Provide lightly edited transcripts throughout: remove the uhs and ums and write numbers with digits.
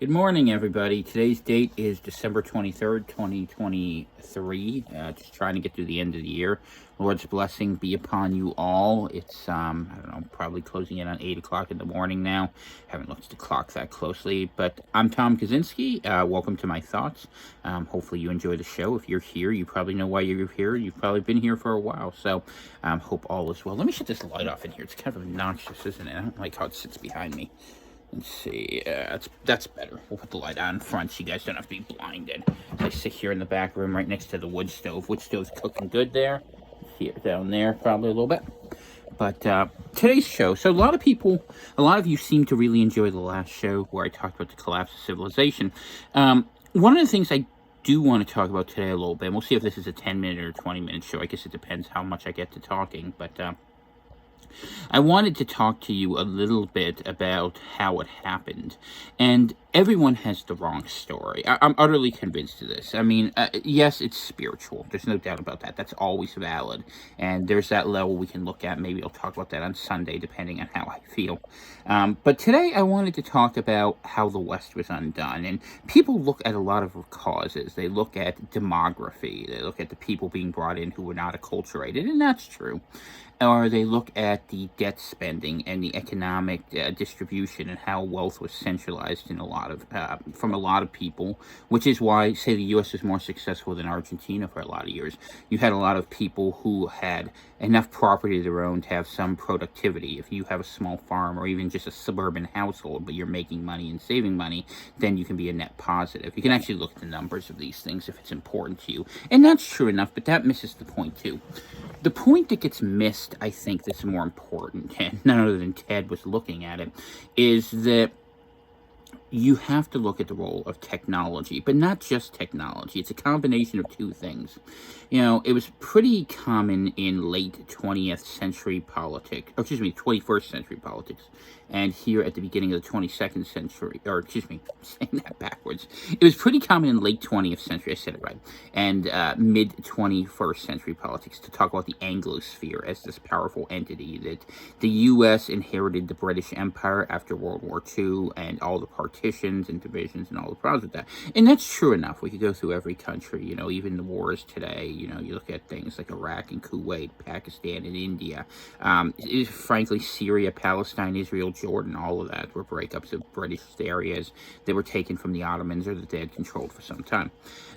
Good morning, everybody. Today's date is December 23rd, 2023. Just trying to get through the end of the year. Lord's blessing be upon you all. It's, I don't know, probably closing in on 8 o'clock in the morning now. Haven't looked at the clock that closely, but I'm Tom Kaczynski. Welcome to my thoughts. Hopefully you enjoy the show. If you're here, you probably know why you're here. You've probably been here for a while, so hope all is well. Let me shut this light off in here. It's kind of obnoxious, isn't it? I don't like how it sits behind me. Let's see, that's better. We'll put the light on in front so you guys don't have to be blinded. I sit here in the back room right next to the wood stove. Wood stove's cooking good there. Here, down there, probably a little bit. But today's show, so a lot of you seem to really enjoy the last show where I talked about the collapse of civilization. One of the things I do want to talk about today a little bit, and we'll see if this is a 10-minute or 20-minute show. I guess it depends how much I get to talking, but I wanted to talk to you a little bit about how it happened. And everyone has the wrong story. I'm utterly convinced of this. I mean, yes, it's spiritual. There's no doubt about that. That's always valid. And there's that level we can look at. Maybe I'll talk about that on Sunday, depending on how I feel. But today I wanted to talk about how the West was undone. And people look at a lot of causes. They look at demography. They look at the people being brought in who were not acculturated, and that's true. Or they look at the debt spending and the economic distribution and how wealth was centralized in from a lot of people, which is why, say, the U.S. is more successful than Argentina for a lot of years. You had a lot of people who had enough property of their own to have some productivity. If you have a small farm or even just a suburban household, but you're making money and saving money, then you can be a net positive. You can actually look at the numbers of these things if it's important to you. And that's true enough, but that misses the point too. The point that gets missed, I think, that's more important, and none other than Ted was looking at it, is that you have to look at the role of technology, but not just technology. It's a combination of two things. You know, it was pretty common in late 20th century politics, or excuse me, 21st century politics, and here at the beginning of the 22nd century, or excuse me, I'm saying that backwards. It was pretty common in late 20th century, I said it right, and mid 21st century politics to talk about the Anglosphere as this powerful entity that the U.S. inherited the British Empire after World War II and all the partitions and divisions and all the problems with that. And that's true enough. We could go through every country, you know, even the wars today. You know, you look at things like Iraq and Kuwait, Pakistan and India, frankly, Syria, Palestine, Israel, Jordan, all of that were breakups of British areas that were taken from the Ottomans or that they had controlled for some time.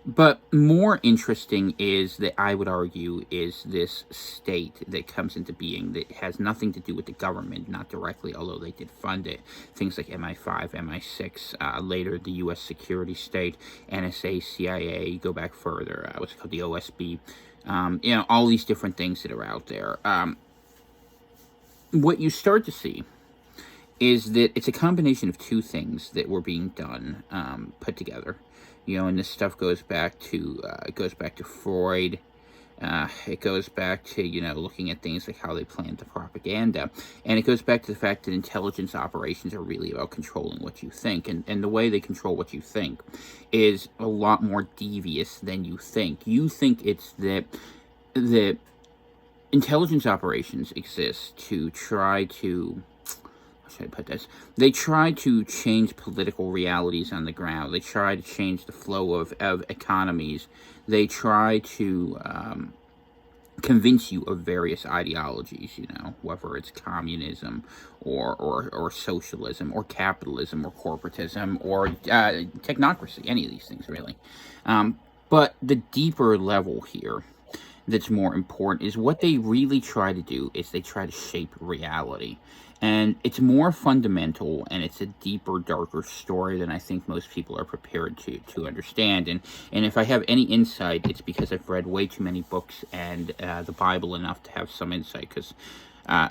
But more interesting is that I would argue is this state that comes into being that has nothing to do with the government, not directly, although they did fund it. Things like MI5, MI6, later the U.S. security state, NSA, CIA, go back further, what's called the OSB, you know, all these different things that are out there. What you start to see is that it's a combination of two things that were being done, put together. You know, and this stuff goes back to Freud. It goes back to, you know, looking at things like how they planned the propaganda. And it goes back to the fact that intelligence operations are really about controlling what you think. And the way they control what you think is a lot more devious than you think. You think it's that intelligence operations exist to try to... should I put this? They try to change political realities on the ground. They try to change the flow of economies. They try to convince you of various ideologies, you know, whether it's communism or socialism or capitalism or corporatism or technocracy, any of these things, really. But the deeper level here that's more important is what they really try to do is they try to shape reality. And it's more fundamental, and it's a deeper, darker story than I think most people are prepared to understand. And if I have any insight, it's because I've read way too many books and the Bible enough to have some insight, because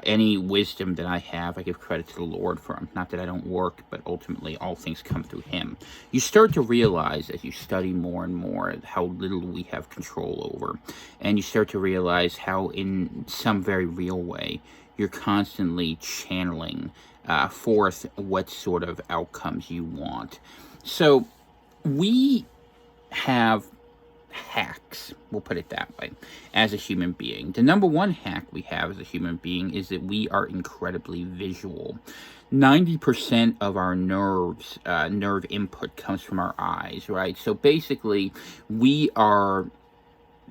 any wisdom that I have, I give credit to the Lord from. Not that I don't work, but ultimately all things come through Him. You start to realize as you study more and more how little we have control over. And you start to realize how in some very real way, you're constantly channeling forth what sort of outcomes you want. So we have hacks, we'll put it that way, as a human being. The number one hack we have as a human being is that we are incredibly visual. 90% of our nerve input comes from our eyes, right? So basically, we are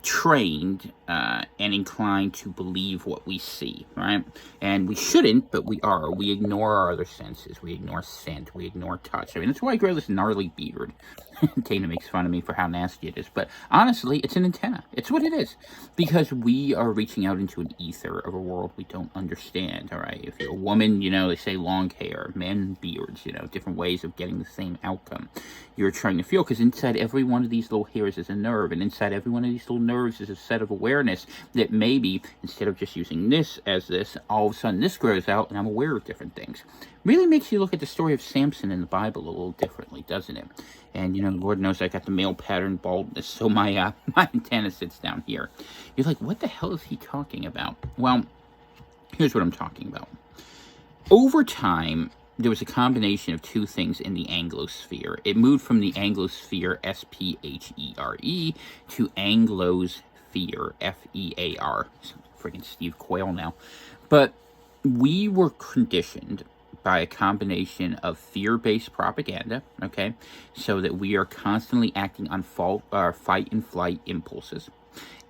trained and inclined to believe what we see, right? And we shouldn't, but we are. We ignore our other senses. We ignore scent. We ignore touch. I mean, that's why I grow this gnarly beard. Dana makes fun of me for how nasty it is, but honestly, it's an antenna. It's what it is, because we are reaching out into an ether of a world we don't understand, all right? If you're a woman, they say long hair, men, beards, different ways of getting the same outcome you're trying to feel, because inside every one of these little hairs is a nerve, and inside every one of these little nerves is a set of awareness that maybe, instead of just using this as this, all of a sudden this grows out, and I'm aware of different things. Really makes you look at the story of Samson in the Bible a little differently, doesn't it? And, Lord knows I got the male pattern baldness, so my my antenna sits down here. You're like, what the hell is he talking about? Well, here's what I'm talking about. Over time, there was a combination of two things in the Anglosphere. It moved from the Anglosphere, S-P-H-E-R-E, to Anglosphere, F-E-A-R. Freaking Steve Quayle now. But we were conditioned by a combination of fear-based propaganda, okay, so that we are constantly acting on fight and flight impulses,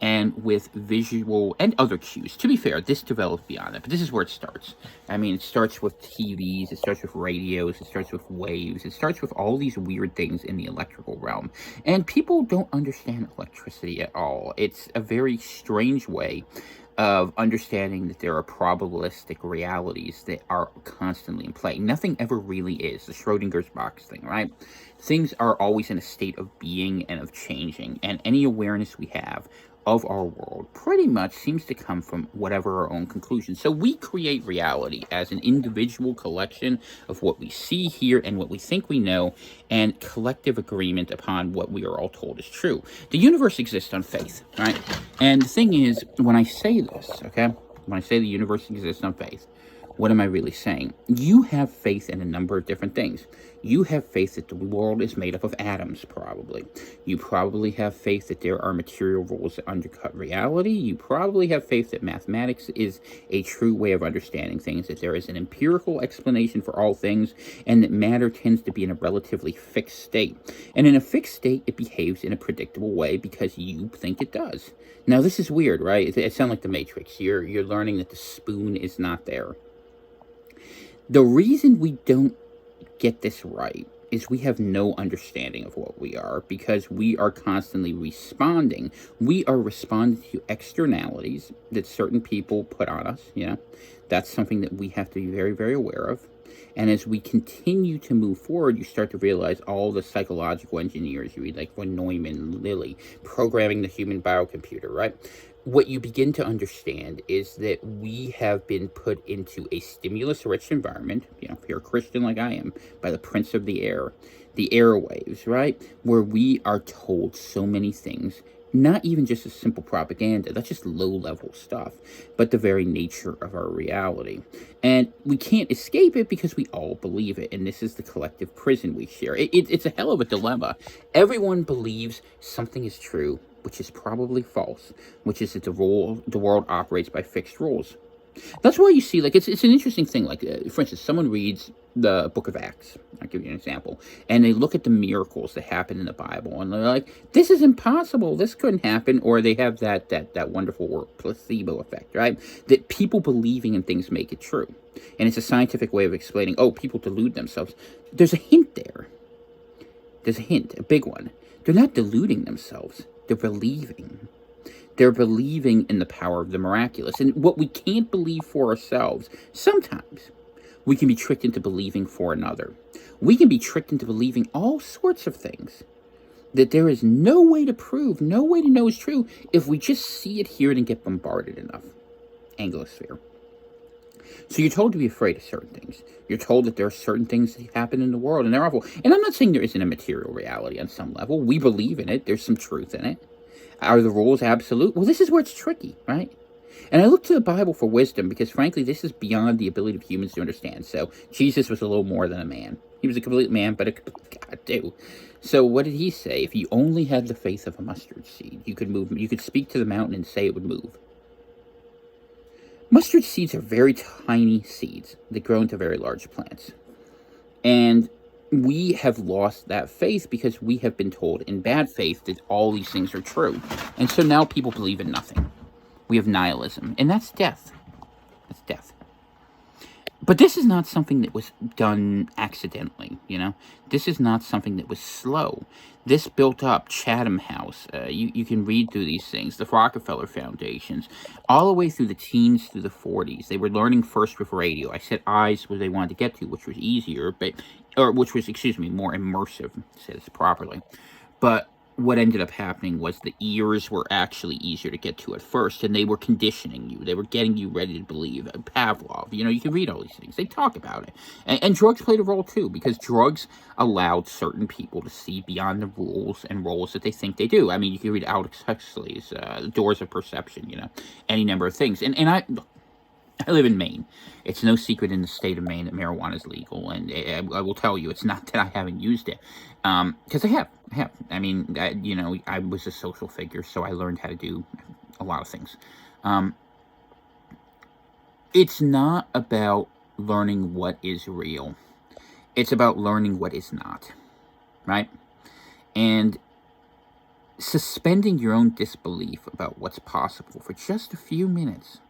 and with visual and other cues. To be fair, this develops beyond that, but this is where it starts. I mean, it starts with TVs, it starts with radios, it starts with waves, it starts with all these weird things in the electrical realm. And people don't understand electricity at all. It's a very strange way of understanding that there are probabilistic realities that are constantly in play. Nothing ever really is. The Schrodinger's box thing, right? Things are always in a state of being and of changing, and any awareness we have of our world pretty much seems to come from whatever our own conclusions. So we create reality as an individual collection of what we see, hear, and what we think we know, and collective agreement upon what we are all told is true. The universe exists on faith, right? And the thing is, when I say this, okay, when I say the universe exists on faith, what am I really saying? You have faith in a number of different things. You have faith that the world is made up of atoms, probably. You probably have faith that there are material rules that undercut reality. You probably have faith that mathematics is a true way of understanding things, that there is an empirical explanation for all things, and that matter tends to be in a relatively fixed state. And in a fixed state, it behaves in a predictable way because you think it does. Now, this is weird, right? It sounds like the Matrix. You're learning that the spoon is not there. The reason we don't get this right is we have no understanding of what we are, because we are constantly responding. We are responding to externalities that certain people put on us, That's something that we have to be very, very aware of. And as we continue to move forward, you start to realize all the psychological engineers you read, like von Neumann, Lilly, programming the human biocomputer, right? What you begin to understand is that we have been put into a stimulus-rich environment, if you're a Christian like I am, by the Prince of the Air, the airwaves, right? Where we are told so many things, not even just a simple propaganda, that's just low-level stuff, but the very nature of our reality. And we can't escape it because we all believe it, and this is the collective prison we share. It's a hell of a dilemma. Everyone believes something is true, which is probably false, which is that the world operates by fixed rules. That's why you see, it's an interesting thing. For instance, someone reads the book of Acts. I'll give you an example. And they look at the miracles that happen in the Bible, and they're like, this is impossible. This couldn't happen. Or they have that wonderful word, placebo effect, right? That people believing in things make it true. And it's a scientific way of explaining, people delude themselves. There's a hint there. There's a hint, a big one. They're not deluding themselves. They're believing. They're believing in the power of the miraculous. And what we can't believe for ourselves, sometimes we can be tricked into believing for another. We can be tricked into believing all sorts of things that there is no way to prove, no way to know is true if we just see it, hear it, and get bombarded enough. Anglosphere. So you're told to be afraid of certain things. You're told that there are certain things that happen in the world, and they're awful. And I'm not saying there isn't a material reality on some level. We believe in it. There's some truth in it. Are the rules absolute? Well, this is where it's tricky, right? And I look to the Bible for wisdom because, frankly, this is beyond the ability of humans to understand. So Jesus was a little more than a man. He was a complete man, but a complete God. do. So what did he say? If you only had the faith of a mustard seed, you could move. You could speak to the mountain and say it would move. Mustard seeds are very tiny seeds that grow into very large plants. And we have lost that faith because we have been told in bad faith that all these things are true. And so now people believe in nothing. We have nihilism, and that's death. That's death. But this is not something that was done accidentally, you know? This is not something that was slow. This built up Chatham House. You can read through these things. The Rockefeller Foundations. All the way through the teens through the 40s. They were learning first with radio. I said eyes where they wanted to get to, which was easier, which was, more immersive, to say this properly. But what ended up happening was the ears were actually easier to get to at first, and they were conditioning you. They were getting you ready to believe. Pavlov, you can read all these things. They talk about it. And drugs played a role, too, because drugs allowed certain people to see beyond the rules and roles that they think they do. I mean, you can read Aldous Huxley's Doors of Perception, any number of things. And I live in Maine. It's no secret in the state of Maine that marijuana is legal, and I will tell you, it's not that I haven't used it, because I have. I mean, I was a social figure, so I learned how to do a lot of things. It's not about learning what is real. It's about learning what is not, right? And suspending your own disbelief about what's possible for just a few minutes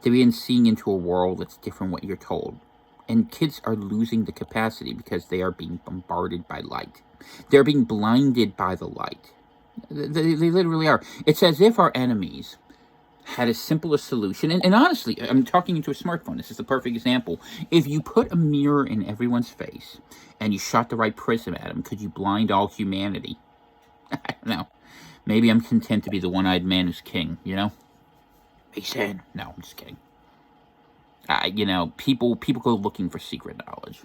to begin seeing into a world that's different what you're told. And kids are losing the capacity because they are being bombarded by light. They're being blinded by the light. They literally are. It's as if our enemies had a simple solution. And honestly, I'm talking into a smartphone. This is a perfect example. If you put a mirror in everyone's face and you shot the right prism at them, could you blind all humanity? I don't know. Maybe I'm content to be the one-eyed man who's king, He said, no, I'm just kidding. People go looking for secret knowledge.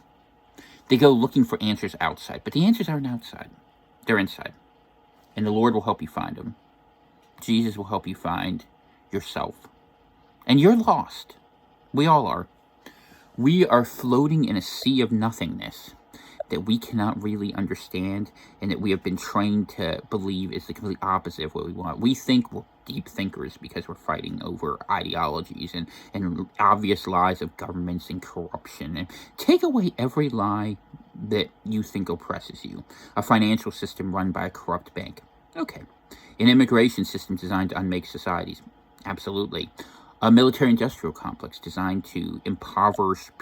They go looking for answers outside, but the answers aren't outside. They're inside. And the Lord will help you find them. Jesus will help you find yourself. And you're lost. We all are. We are floating in a sea of nothingness that we cannot really understand, and that we have been trained to believe is the complete opposite of what we want. We think we're deep thinkers because we're fighting over ideologies and obvious lies of governments and corruption. And take away every lie that you think oppresses you. A financial system run by a corrupt bank. Okay. An immigration system designed to unmake societies. Absolutely. A military-industrial complex designed to impoverish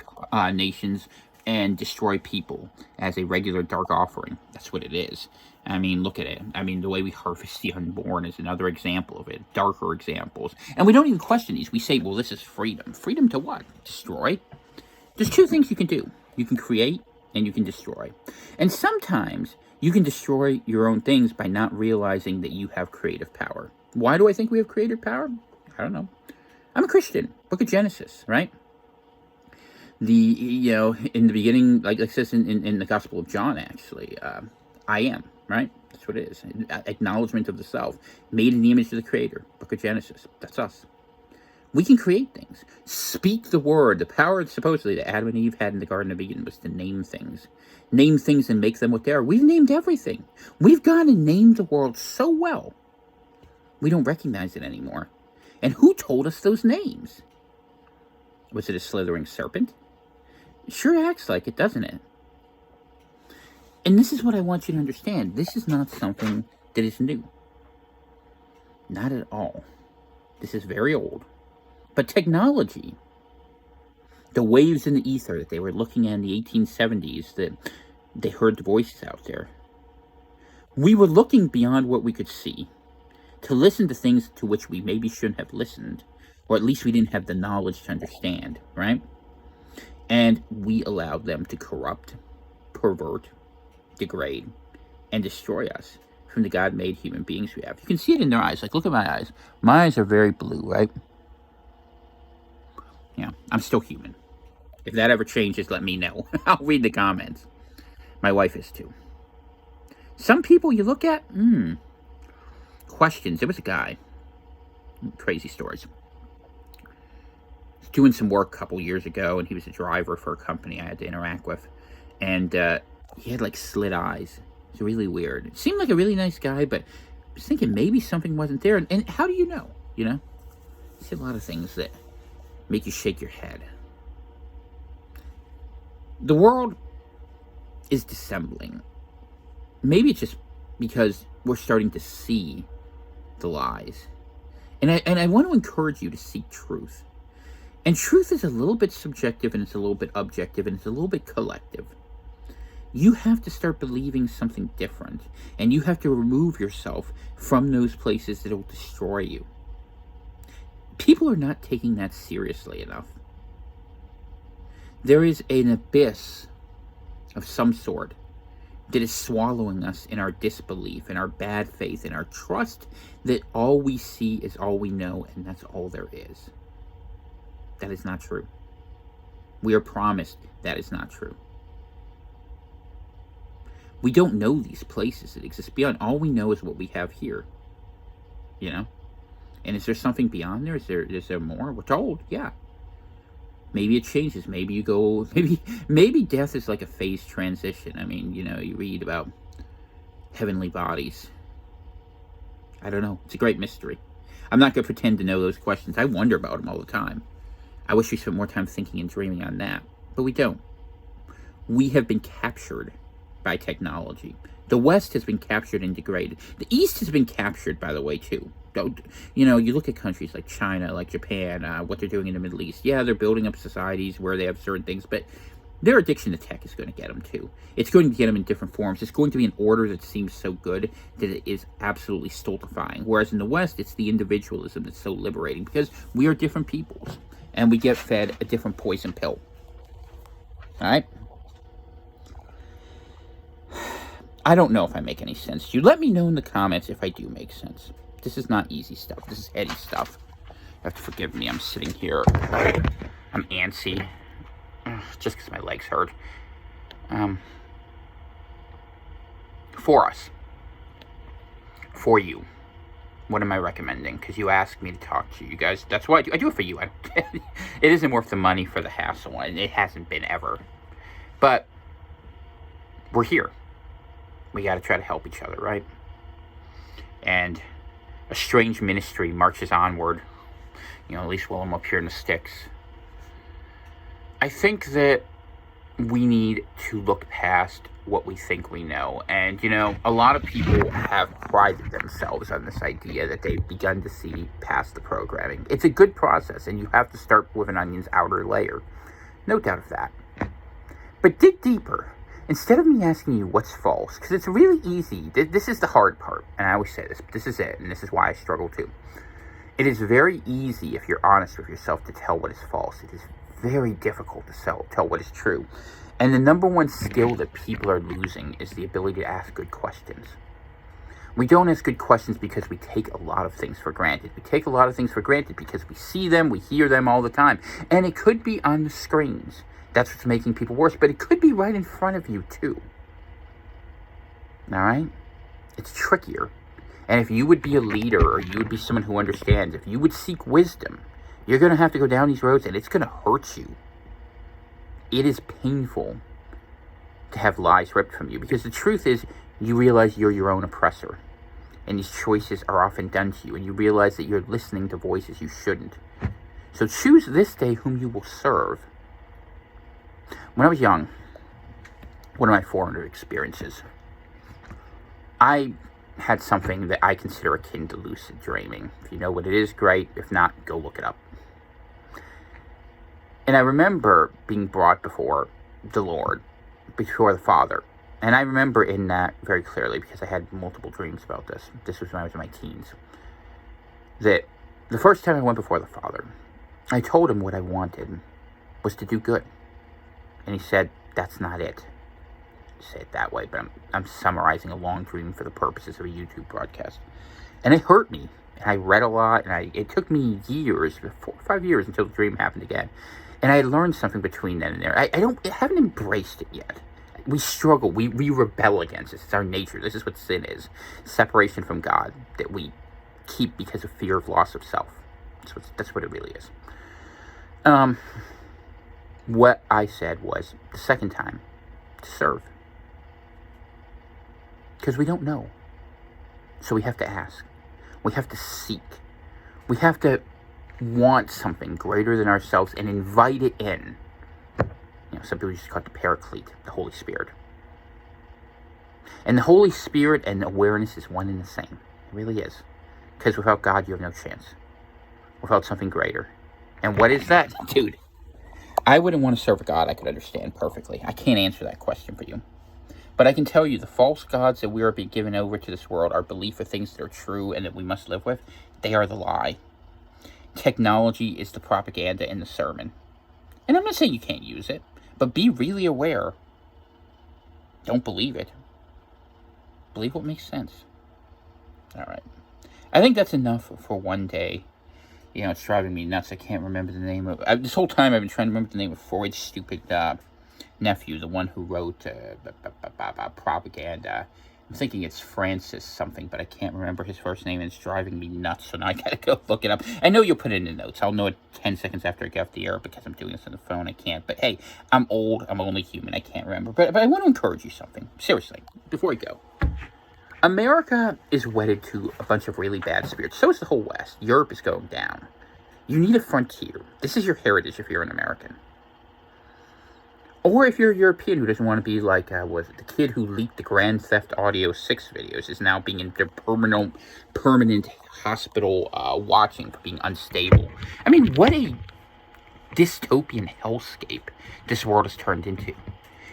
nations and destroy people as a regular dark offering. That's what it is. I mean, look at it. I mean, the way we harvest the unborn is another example of it. Darker examples. And we don't even question these. We say, well, this is freedom. Freedom to what? Destroy? There's two things you can do. You can create and you can destroy. And sometimes you can destroy your own things by not realizing that you have creative power. Why do I think we have creative power? I don't know. I'm a Christian. Book of Genesis, right? In the beginning, like it says in the Gospel of John, actually, I am, right? That's what it is. Acknowledgement of the self, made in the image of the Creator. Book of Genesis. That's us. We can create things. Speak the word. The power, supposedly, that Adam and Eve had in the Garden of Eden was to name things. Name things and make them what they are. We've named everything. We've gone and named the world so well, we don't recognize it anymore. And who told us those names? Was it a slithering serpent? It sure acts like it, doesn't it? And this is what I want you to understand. This is not something that is new. Not at all. This is very old. But technology, the waves in the ether that they were looking at in the 1870s, that they heard the voices out there. We were looking beyond what we could see to listen to things to which we maybe shouldn't have listened, or at least we didn't have the knowledge to understand, right? And we allowed them to corrupt, pervert, degrade, and destroy us from the God-made human beings we have. You can see it in their eyes. Like, look at my eyes. My eyes are very blue, right? Yeah, I'm still human. If that ever changes, let me know. I'll read the comments. My wife is too. Some people you look at, questions. There was a guy, crazy stories. Doing some work a couple years ago, and he was a driver for a company I had to interact with, and He had like slit eyes. It's really weird. It seemed like a really nice guy, but I was thinking maybe something wasn't there. And how do you know? You know? You see a lot of things that make you shake your head. The world is dissembling. Maybe it's just because we're starting to see the lies. And I want to encourage you to seek truth. And truth is a little bit subjective, and it's a little bit objective, and it's a little bit collective. You have to start believing something different, and you have to remove yourself from those places that will destroy you. People are not taking that seriously enough. There is an abyss of some sort that is swallowing us in our disbelief, in our bad faith, in our trust that all we see is all we know, and that's all there is. That is not true. We are promised that is not true. We don't know these places that exist beyond. All we know is what we have here. You know? And is there something beyond there? Is there more? We're told, yeah. Maybe it changes. Maybe you go, maybe death is like a phase transition. I mean, you know, you read about heavenly bodies. I don't know. It's a great mystery. I'm not going to pretend to know those questions. I wonder about them all the time. I wish we spent more time thinking and dreaming on that. But we don't. We have been captured by technology. The West has been captured and degraded. The East has been captured, by the way, too. You know, you look at countries like China, like Japan, what they're doing in the Middle East. Yeah, they're building up societies where they have certain things, but their addiction to tech is going to get them, too. It's going to get them in different forms. It's going to be an order that seems so good that it is absolutely stultifying. Whereas in the West, it's the individualism that's so liberating, because we are different peoples, and we get fed a different poison pill. All right? I don't know if I make any sense to you. Let me know in the comments if I do make sense. This is not easy stuff. This is heady stuff. You have to forgive me. I'm sitting here. I'm antsy. Just because my legs hurt. For us. For you. What am I recommending? Because you asked me to talk to you guys. That's why I do it for you. It isn't worth the money for the hassle. And it hasn't been ever. But we're here. We got to try to help each other, right? And a strange ministry marches onward. You know, at least while I'm up here in the sticks. I think that we need to look past what we think we know. And, you know, a lot of people have prided themselves on this idea that they've begun to see past the programming. It's a good process, and you have to start with an onion's outer layer. No doubt of that. But dig deeper. Instead of me asking you what's false, because it's really easy. This is the hard part, and I always say this. This is it, and this is why I struggle too. It is very easy, if you're honest with yourself, to tell what is false. It is very difficult to tell what is true. And the number one skill that people are losing is the ability to ask good questions. We don't ask good questions because we take a lot of things for granted. We take a lot of things for granted because we see them, we hear them all the time. And it could be on the screens. That's what's making people worse, but it could be right in front of you, too. All right? It's trickier. And if you would be a leader, or you would be someone who understands, if you would seek wisdom, you're going to have to go down these roads, and it's going to hurt you. It is painful to have lies ripped from you, because the truth is, you realize you're your own oppressor. And these choices are often done to you, and you realize that you're listening to voices you shouldn't. So choose this day whom you will serve. When I was young, one of my formative experiences, I had something that I consider akin to lucid dreaming. If you know what it is, great. If not, go look it up. And I remember being brought before the Lord, before the Father. And I remember in that very clearly, because I had multiple dreams about this. This was when I was in my teens. That the first time I went before the Father, I told him what I wanted was to do good. And he said, that's not it. Say it that way, but I'm summarizing a long dream for the purposes of a YouTube broadcast. And it hurt me. And I read a lot, and it took me years, 4 or 5 years, until the dream happened again. And I learned something between then and there. I haven't embraced it yet. We struggle. We rebel against this. It's our nature. This is what sin is. Separation from God that we keep because of fear of loss of self. That's what it really is. What I said was, the second time, to serve. Because we don't know. So we have to ask. We have to seek. We have to want something greater than ourselves and invite it in. Some people just call it the Paraclete, the Holy Spirit. And the Holy Spirit and awareness is one and the same. It really is. Because without God, you have no chance. Without something greater. And what is that? Dude, I wouldn't want to serve a God I could understand perfectly. I can't answer that question for you. But I can tell you, the false gods that we are being given over to this world, our belief of things that are true and that we must live with, they are the lie. Technology is the propaganda in the sermon. And I'm not saying you can't use it, but be really aware. Don't believe it. Believe what makes sense. All right. I think that's enough for one day. It's driving me nuts. I can't remember the name of... this whole time I've been trying to remember the name of Freud's stupid nephew, the one who wrote propaganda. I'm thinking it's Francis something, but I can't remember his first name, and it's driving me nuts, so now I gotta go look it up. I know you'll put it in the notes. I'll know it 10 seconds after I get off the air because I'm doing this on the phone. I can't. But hey, I'm old. I'm only human. I can't remember. But I want to encourage you something. Seriously, before we go. America is wedded to a bunch of really bad spirits. So is the whole West. Europe is going down. You need a frontier. This is your heritage if you're an American. Or if you're a European who doesn't want to be like, was it the kid who leaked the Grand Theft Audio 6 videos is now being in their permanent hospital watching for being unstable. I mean, what a dystopian hellscape this world has turned into.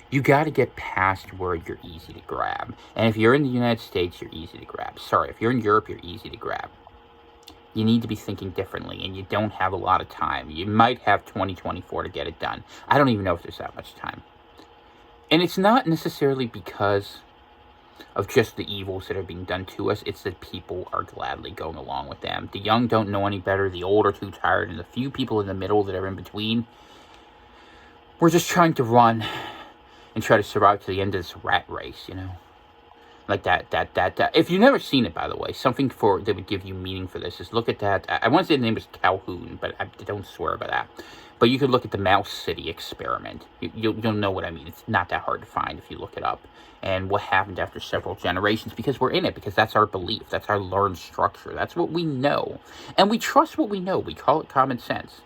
You got to get past where you're easy to grab. And if you're in the United States, you're easy to grab. Sorry, if you're in Europe, you're easy to grab. You need to be thinking differently, and you don't have a lot of time. You might have 2024 to get it done. I don't even know if there's that much time. And it's not necessarily because of just the evils that are being done to us. It's that people are gladly going along with them. The young don't know any better. The old are too tired. And the few people in the middle that are in between, we're just trying to run and try to survive to the end of this rat race, Like that. If you've never seen it, by the way, something that would give you meaning for this is look at that. I want to say the name is Calhoun, but I don't swear by that. But you could look at the Mouse City experiment. You'll know what I mean. It's not that hard to find if you look it up. And what happened after several generations, because we're in it, because that's our belief. That's our learned structure. That's what we know. And we trust what we know. We call it common sense.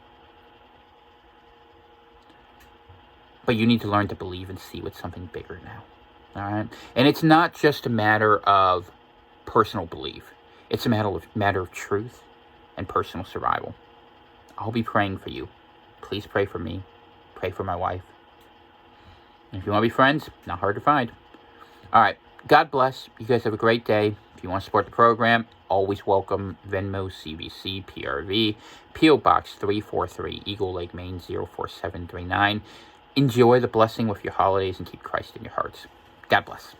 But you need to learn to believe and see with something bigger now. All right? And it's not just a matter of personal belief. It's a matter of truth and personal survival. I'll be praying for you. Please pray for me. Pray for my wife. And if you want to be friends, not hard to find. All right. God bless. You guys have a great day. If you want to support the program, always welcome Venmo, CVC, PRV, P.O. Box 343, Eagle Lake, Maine 04739. Enjoy the blessing with your holidays and keep Christ in your hearts. God bless.